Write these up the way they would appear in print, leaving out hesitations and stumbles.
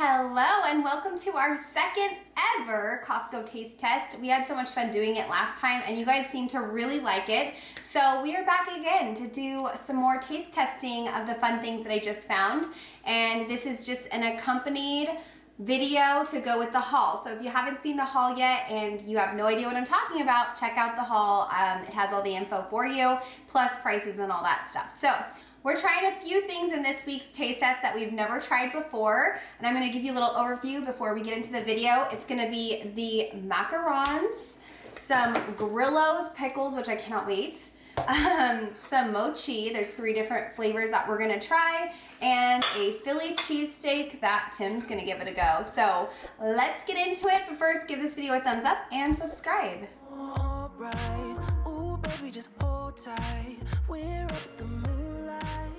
Hello and welcome to our second ever Costco taste test. We had so much fun doing it last time and you guys seem to really like it. So we are back again to do some more taste testing of the fun things that I just found. And this is just an accompanied video to go with the haul. So if you haven't seen the haul yet and you have no idea what I'm talking about, check out the haul. It has all the info for you, plus prices and all that stuff. So we're trying a few things in this week's taste test that we've never tried before, and I'm gonna give you a little overview before we get into the video. It's gonna be the macarons, some grillos, pickles, which I cannot wait, some mochi, there's 3 different flavors that we're gonna try, and a Philly cheesesteak that Tim's gonna give it a go. So let's get into it, but first give this video a thumbs up and subscribe. All right. Ooh, baby, just hold tight. We're up at the moonlight.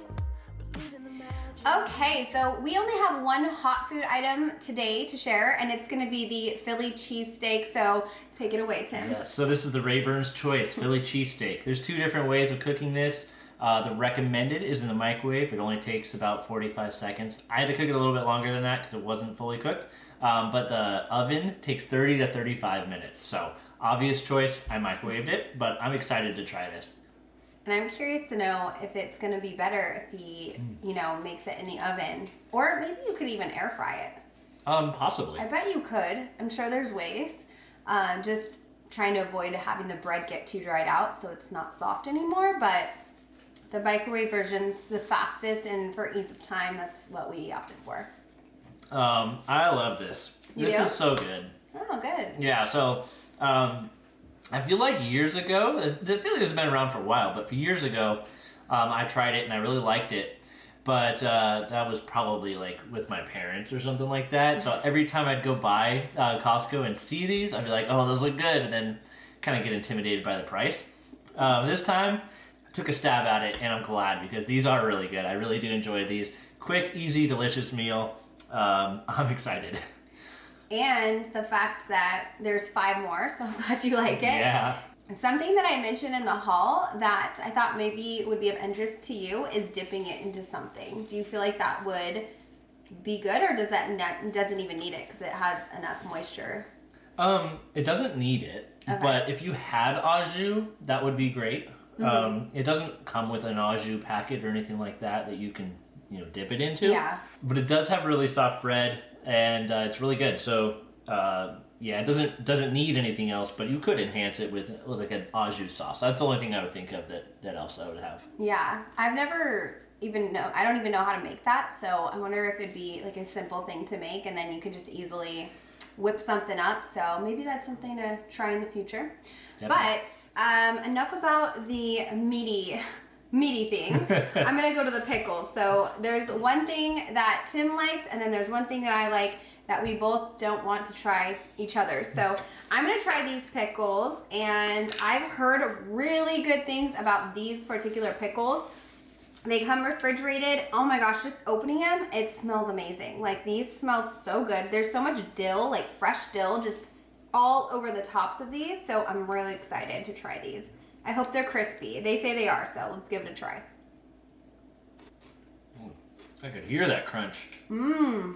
Believe in the magic. Okay, so we only have one hot food item today to share, and it's gonna be the Philly cheesesteak, so take it away, Tim. Yes, so this is the Rayburn's Choice Philly cheesesteak. There's 2 different ways of cooking this. The recommended is in the microwave. It only takes about 45 seconds. I had to cook it a little bit longer than that because it wasn't fully cooked, but the oven takes 30 to 35 minutes. So obvious choice, I microwaved it, but I'm excited to try this. And I'm curious to know if it's gonna be better if he, you know, makes it in the oven. Or maybe you could even air fry it. Possibly. I bet you could. I'm sure there's ways. Just trying to avoid having the bread get too dried out so it's not soft anymore, but the microwave version's the fastest, and for ease of time, that's what we opted for. I love this. This is so good. Oh, good. Yeah, so I feel like years ago, the Philly has been around for a while, but years ago, I tried it and I really liked it. But that was probably like with my parents or something like that. So every time I'd go by Costco and see these, I'd be like, oh, those look good, and then kind of get intimidated by the price. This time, I took a stab at it, and I'm glad because these are really good. I really do enjoy these. Quick, easy, delicious meal. I'm excited. And the fact that there's 5 more, so I'm glad you like it. Yeah. Something that I mentioned in the haul that I thought maybe would be of interest to you is dipping it into something. Do you feel like that would be good, or does that doesn't even need it because it has enough moisture? It doesn't need it, Okay. but if you had au jus, that would be great. It doesn't come with an au jus packet or anything like that you can, dip it into. Yeah. But it does have really soft bread, and it's really good. So, yeah, it doesn't need anything else, but you could enhance it with like an au jus sauce. That's the only thing I would think of that else I would have. Yeah, I've never even I don't even know how to make that, so I wonder if it'd be like a simple thing to make, and then you could just easily whip something up. So maybe that's something to try in the future. Definitely. But enough about the meaty thing. I'm gonna go to the pickles. So there's one thing that Tim likes, and then there's one thing that I like that we both don't want to try each other. So I'm gonna try these pickles, and I've heard really good things about these particular pickles. They come refrigerated. Oh my gosh, just opening them, it smells amazing. Like, these smell so good. There's so much dill, like fresh dill, just all over the tops of these. So I'm really excited to try these. I hope they're crispy. They say they are, so let's give it a try. I could hear that crunch. Mmm.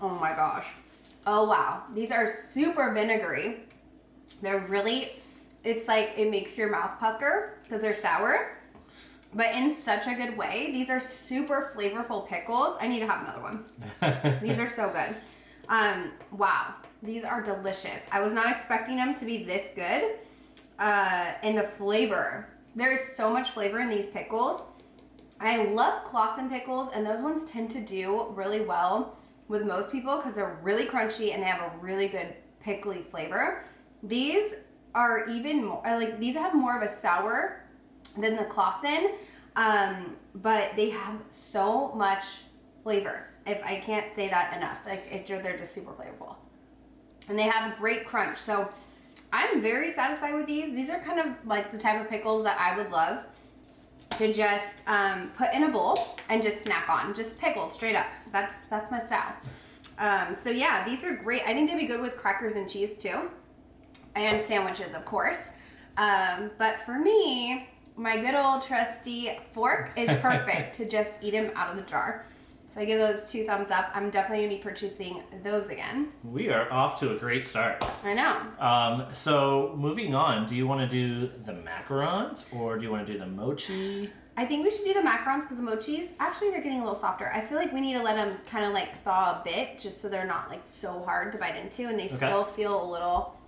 Oh my gosh. Oh wow. These are super vinegary. They're really, it's like it makes your mouth pucker because they're sour, but in such a good way. These are super flavorful pickles. I need to have another one. These are so good. Wow. These are delicious. I was not expecting them to be this good. And the flavor. There is so much flavor in these pickles. I love Claussen pickles, and those ones tend to do really well with most people because they're really crunchy and they have a really good pickly flavor. These are even more, these have more of a sour than the Claussen, but they have so much flavor. If I can't say that enough, they're just super flavorful. And they have a great crunch. So I'm very satisfied with these. These are kind of like the type of pickles that I would love to just put in a bowl and just snack on. Just pickles, straight up. That's my style. So yeah, these are great. I think they'd be good with crackers and cheese too. And sandwiches, of course. But for me, my good old trusty fork is perfect to just eat them out of the jar. So I give those 2 thumbs up. I'm definitely gonna be purchasing those again. We are off to a great start. I know. So moving on, do you want to do the macarons or do you want to do the mochi? I think we should do the macarons because the mochis, actually they're getting a little softer. I feel like we need to let them kind of like thaw a bit just so they're not like so hard to bite into and they still feel a little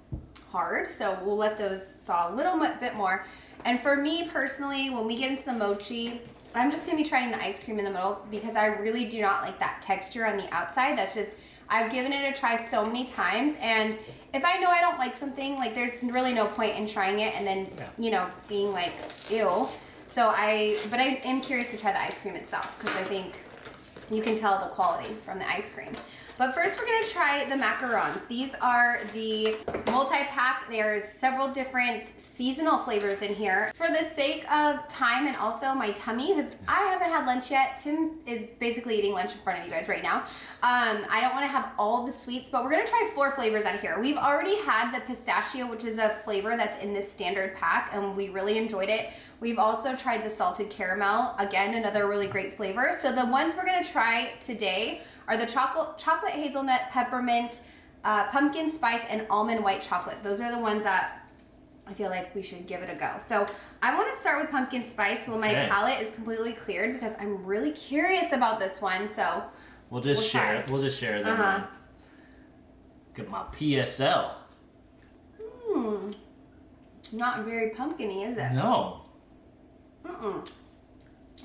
hard. So we'll let those thaw a little bit more. And for me personally, when we get into the mochi, I'm just gonna be trying the ice cream in the middle because I really do not like that texture on the outside. That's just, I've given it a try so many times, and if I know I don't like something, like there's really no point in trying it and then, you know, being like, ew. So but I am curious to try the ice cream itself because I think you can tell the quality from the ice cream. But first we're gonna try the macarons. These are the multi-pack. There's several different seasonal flavors in here. For the sake of time and also my tummy, because I haven't had lunch yet. Tim is basically eating lunch in front of you guys right now. I don't wanna have all the sweets, but we're gonna try 4 flavors out of here. We've already had the pistachio, which is a flavor that's in this standard pack, and we really enjoyed it. We've also tried the salted caramel, again, another really great flavor. So the ones we're gonna try today are the chocolate hazelnut, peppermint, pumpkin spice, and almond white chocolate. Those are the ones that I feel like we should give it a go. So I want to start with pumpkin spice when my palate is completely cleared because I'm really curious about this one. So we'll just share. We'll just share them. Get my PSL. Not very pumpkin-y, is it? No.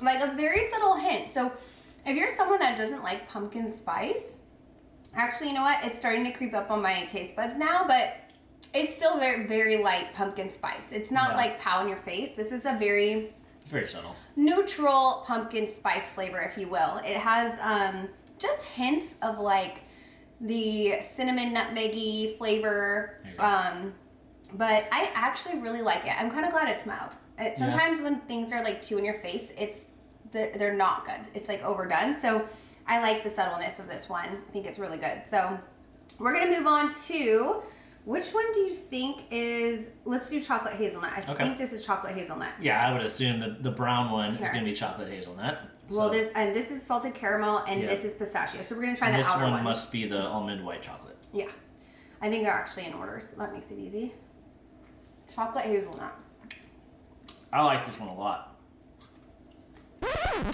Like a very subtle hint. So if you're someone that doesn't like pumpkin spice, actually, you know what? It's starting to creep up on my taste buds now, but it's still very, very light pumpkin spice. It's not like pow in your face. This is a very subtle, neutral pumpkin spice flavor, if you will. It has just hints of like the cinnamon nutmeggy flavor, but I actually really like it. I'm kind of glad it's mild. Sometimes when things are like too in your face, they're not good. It's like overdone. So I like the subtleness of this one. I think it's really good. So we're gonna move on to, which one do you think is, let's do chocolate hazelnut. I think this is chocolate hazelnut. Yeah, I would assume the brown one is gonna be chocolate hazelnut. Well, this is salted caramel and this is pistachio. So we're gonna try the outer one. This one must be the almond white chocolate. Yeah. I think they're actually in order, so that makes it easy. Chocolate hazelnut. I like this one a lot.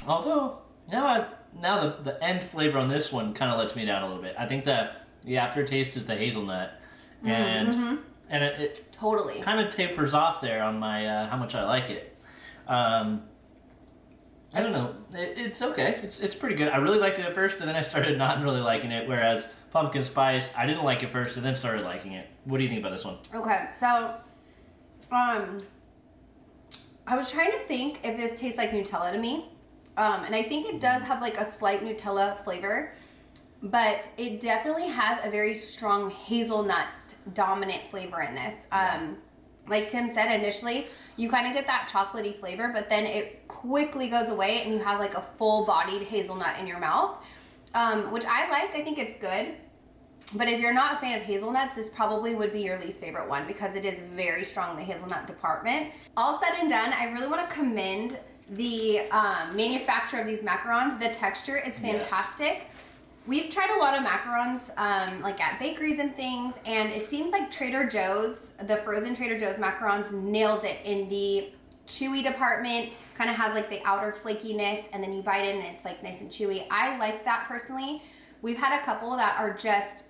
Although now the end flavor on this one kind of lets me down a little bit. I think that the aftertaste is the hazelnut, and it totally kind of tapers off there on my how much I like it. I don't know. It's okay. It's pretty good. I really liked it at first, and then I started not really liking it. Whereas pumpkin spice, I didn't like it first, and then started liking it. What do you think about this one? Okay, so I was trying to think if this tastes like Nutella to me. And I think it does have like a slight Nutella flavor, but it definitely has a very strong hazelnut dominant flavor in this. Like Tim said, initially you kind of get that chocolatey flavor, but then it quickly goes away and you have like a full-bodied hazelnut in your mouth, which I like. I think it's good. But if you're not a fan of hazelnuts, this probably would be your least favorite one because it is very strong, the hazelnut department. All said and done, I really want to commend the manufacturer of these macarons. The texture is fantastic. We've tried a lot of macarons like at bakeries and things, and it seems like Trader Joe's, the frozen Trader Joe's macarons nails it in the chewy department. Kind of has like the outer flakiness, and then you bite in and it's like nice and chewy. I like that personally. We've had a couple that are just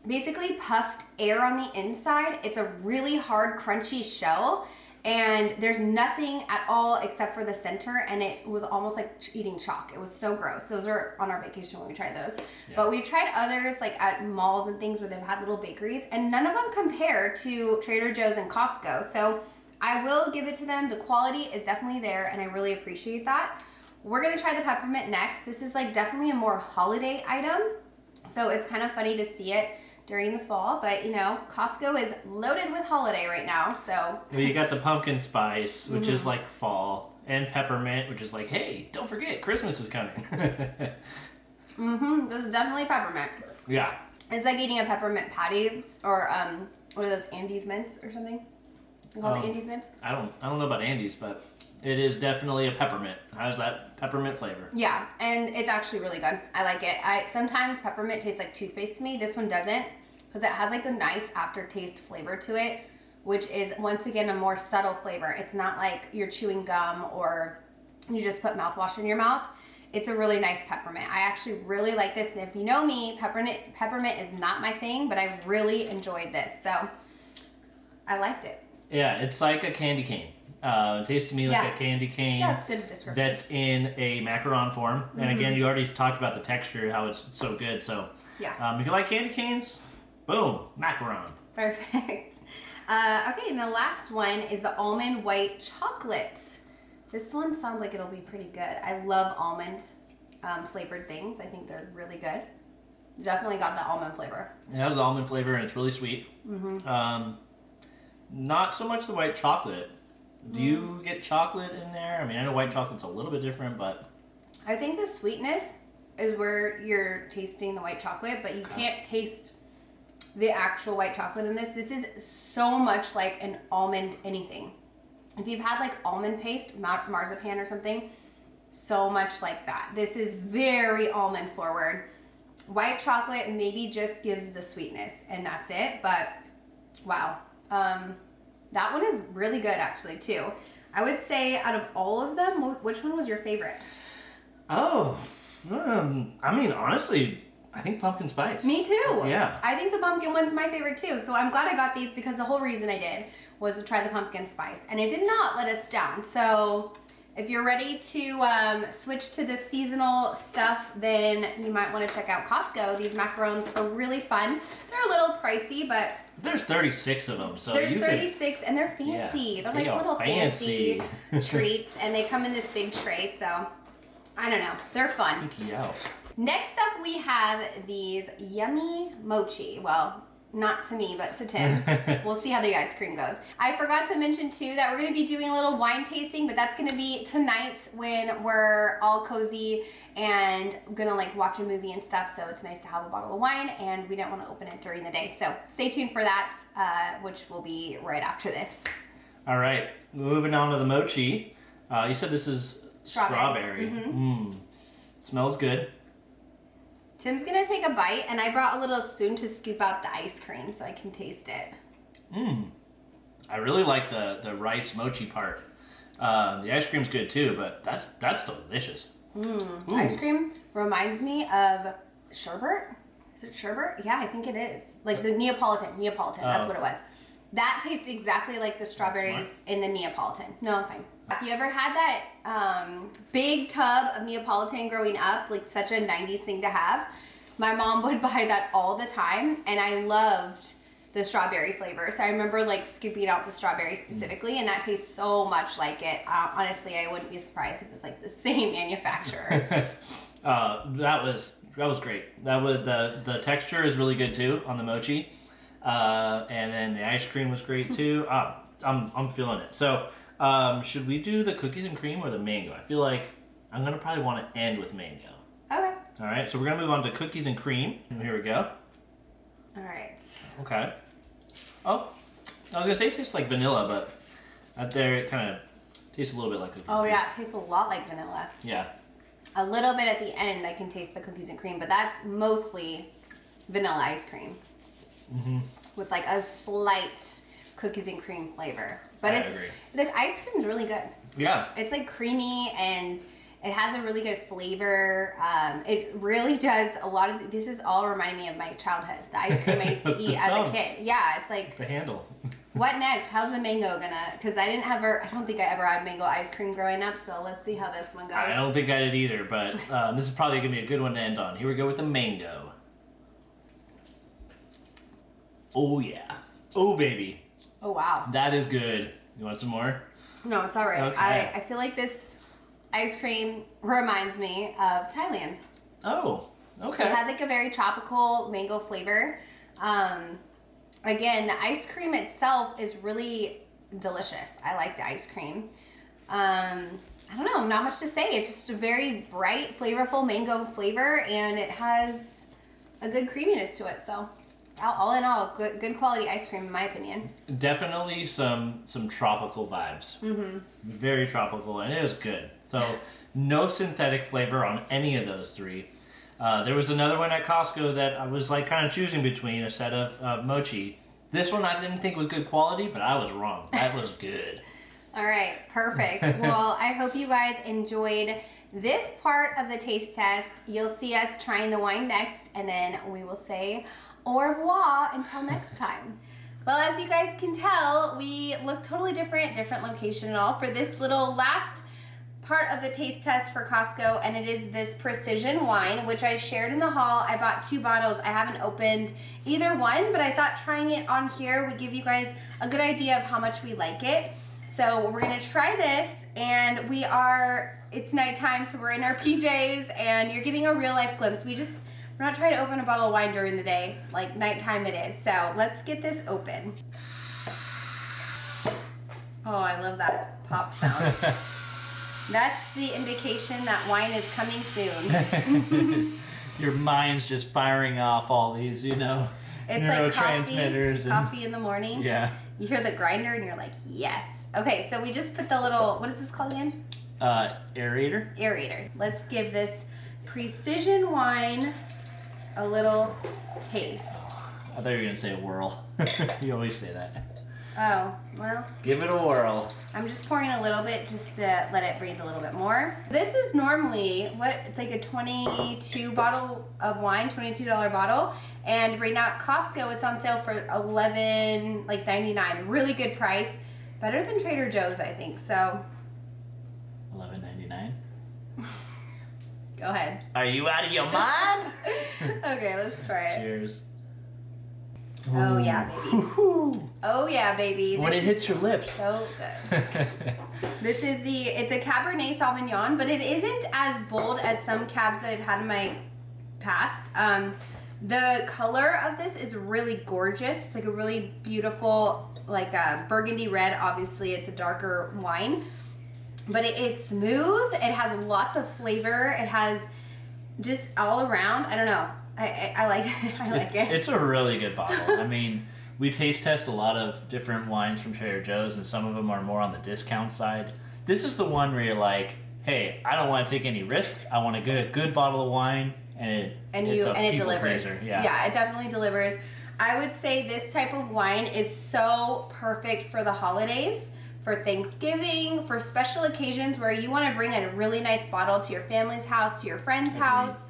basically puffed air on the inside. It's a really hard, crunchy shell, and there's nothing at all except for the center, and it was almost like eating chalk. It was so gross. Those are on our vacation when we tried those. But we've tried others like at malls and things where they've had little bakeries, and none of them compare to Trader Joe's and Costco. So I will give it to them. The quality is definitely there, and I really appreciate that. We're gonna try the peppermint next. This is like definitely a more holiday item, so it's kind of funny to see it during the fall, but you know, Costco is loaded with holiday right now, so. Well, you got the pumpkin spice, which is like fall, and peppermint, which is like, hey, don't forget, Christmas is coming. This is definitely peppermint. Yeah. It's like eating a peppermint patty, or what are those, Andes mints or something? You call it Andes mints? I don't know about Andes, but It is definitely a peppermint. How's that peppermint flavor? Yeah, and it's actually really good. I like it. Sometimes peppermint tastes like toothpaste to me. This one doesn't, because it has like a nice aftertaste flavor to it, which is once again a more subtle flavor. It's not like you're chewing gum or you just put mouthwash in your mouth. It's a really nice peppermint. I actually really like this, and if you know me, peppermint is not my thing, but I really enjoyed this, so I liked it. Yeah, it's like a candy cane. It tastes to me like a candy cane. Yeah, that's a good description. That's in a macaron form. And again, you already talked about the texture, how it's so good. So yeah. If you like candy canes, boom, macaron. Perfect. Okay, and the last one is the almond white chocolate. This one sounds like it'll be pretty good. I love almond flavored things. I think they're really good. Definitely got the almond flavor. It has the almond flavor and it's really sweet. Not so much the white chocolate. Do you get chocolate in there? I mean, I know white chocolate's a little bit different, but... I think the sweetness is where you're tasting the white chocolate, but you can't taste the actual white chocolate in this. This is so much like an almond anything. If you've had like almond paste, marzipan or something, so much like that. This is very almond forward. White chocolate maybe just gives the sweetness and that's it, but wow. That one is really good actually too. I would say out of all of them, which one was your favorite? Oh, I mean, honestly, I think pumpkin spice. Me too. Yeah. I think the pumpkin one's my favorite too. So I'm glad I got these because the whole reason I did was to try the pumpkin spice and it did not let us down. So if you're ready to switch to the seasonal stuff, then you might want to check out Costco. These macarons are really fun. They're a little pricey, but there's 36 of them, so there's 36 and they're fancy. Yeah, they're they like are little fancy treats and they come in this big tray, so I don't know. They're fun. Next up we have these yummy mochi. Well, not to me, but to Tim. We'll see how the ice cream goes. I forgot to mention too that we're gonna be doing a little wine tasting, but that's gonna be tonight when we're all cozy and gonna like watch a movie and stuff, so it's nice to have a bottle of wine and we don't wanna open it during the day. So stay tuned for that, which will be right after this. All right, moving on to the mochi. You said this is strawberry. Smells good. Tim's gonna take a bite, and I brought a little spoon to scoop out the ice cream so I can taste it. I really like the rice mochi part. The ice cream's good too, but that's delicious. Ice cream reminds me of sherbet. Is it sherbet? Yeah, I think it is. Like the Neapolitan, that's what it was. That tastes exactly like the strawberry in the Neapolitan. No, I'm fine. If you ever had that big tub of Neapolitan growing up, like such a 90s thing to have, my mom would buy that all the time, and I loved the strawberry flavor. So I remember like scooping out the strawberry specifically, and that tastes so much like it. Honestly, I wouldn't be surprised if it was like the same manufacturer. That was great. The texture is really good too on the mochi, and then the ice cream was great too. I'm feeling it. So. Should we do the cookies and cream or the mango? I feel like I'm gonna probably want to end with mango. Okay. All right, so we're gonna move on to cookies and cream. Here we go. All right. Okay. Oh, I was gonna say it tastes like vanilla, but out there it kind of tastes a little bit like cookies. Oh yeah, it tastes a lot like vanilla. Yeah. A little bit at the end, I can taste the cookies and cream, but that's mostly vanilla ice cream with like a slight cookies and cream flavor. But I agree. The ice cream is really good. Yeah. It's like creamy and it has a really good flavor. It really does a lot of, this is all reminding me of my childhood. The ice cream I used to eat as a kid. Yeah, it's like. The handle. What next? How's the mango gonna, because I don't think I ever had mango ice cream growing up, so let's see how this one goes. I don't think I did either, but this is probably gonna be a good one to end on. Here we go with the mango. Oh yeah. Oh baby. Oh wow. That is good. You want some more? No, it's all right. Okay. I feel like this ice cream reminds me of Thailand. Oh, okay. It has like a very tropical mango flavor. Again, the ice cream itself is really delicious. I like the ice cream. I don't know, not much to say. It's just a very bright, flavorful mango flavor, and it has a good creaminess to it. So All in all, good quality ice cream in my opinion. Definitely some tropical vibes. Mm-hmm. Very tropical, and it was good. So no synthetic flavor on any of those three. There was another one at Costco that I was like kind of choosing between a set of mochi. This one I didn't think was good quality, but I was wrong. That was good. All right, perfect. Well, I hope you guys enjoyed this part of the taste test. You'll see us trying the wine next, and then we will say au revoir until next time. Well, as you guys can tell, we look totally different location and all for this little last part of the taste test for Costco, and it is this precision wine, which I shared in the haul. I bought 2 bottles. I haven't opened either one, but I thought trying it on here would give you guys a good idea of how much we like it. So we're gonna try this, and it's nighttime, so we're in our PJs, and you're getting a real life glimpse. We're not trying to open a bottle of wine during the day, like nighttime it is. So let's get this open. Oh, I love that pop sound. That's the indication that wine is coming soon. Your mind's just firing off all these, it's neurotransmitters. Like coffee in the morning. Yeah. You hear the grinder and you're like, yes. Okay, so we just put the little, what is this called again? Aerator. Aerator. Let's give this precision wine a little taste. I thought you were going to say a whirl. You always say that. Oh, well. Give it a whirl. I'm just pouring a little bit just to let it breathe a little bit more. This is normally, it's like a 22 bottle of wine, $22 bottle. And right now at Costco, it's on sale for $11.99. Really good price. Better than Trader Joe's, I think, so. $11.99? Go ahead. Are you out of your mind? Okay, let's try it. Cheers. Oh yeah, baby. Oh yeah, baby. When it hits your lips. So good. This is it's a Cabernet Sauvignon, but it isn't as bold as some cabs that I've had in my past. The color of this is really gorgeous. It's like a really beautiful, like a burgundy red. Obviously, it's a darker wine. But it is smooth. It has lots of flavor. It has just all around. I don't know. I like it. I like it. It's a really good bottle. I mean, we taste test a lot of different wines from Trader Joe's, and some of them are more on the discount side. This is the one where you're like, hey, I don't want to take any risks. I want to get a good bottle of wine, and it delivers. Yeah, it definitely delivers. I would say this type of wine is so perfect for the holidays, for Thanksgiving, for special occasions where you want to bring a really nice bottle to your family's house, to your friend's house.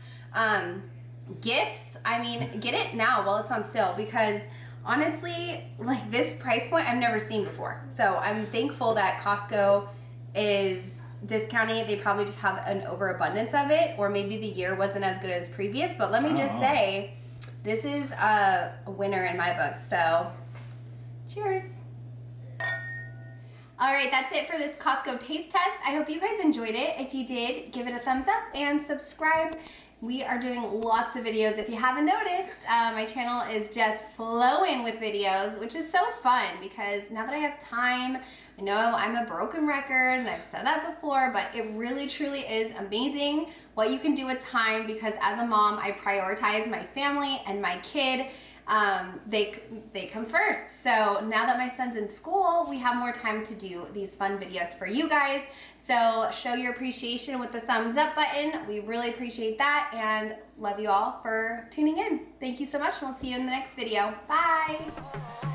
Gifts, I mean, get it now while it's on sale, because honestly, like this price point I've never seen before. So I'm thankful that Costco is discounting it. They probably just have an overabundance of it, or maybe the year wasn't as good as previous. But let me just say, this is a winner in my book. So cheers. All right, that's it for this Costco taste test. I hope you guys enjoyed it. If you did, give it a thumbs up and subscribe. We are doing lots of videos. If you haven't noticed, my channel is just flowing with videos, which is so fun because now that I have time, I know I'm a broken record and I've said that before, but it really truly is amazing what you can do with time, because as a mom, I prioritize my family and my kid. They come first. So now that my son's in school, we have more time to do these fun videos for you guys. So show your appreciation with the thumbs up button. We really appreciate that, and love you all for tuning in. Thank you so much, and we'll see you in the next video. Bye.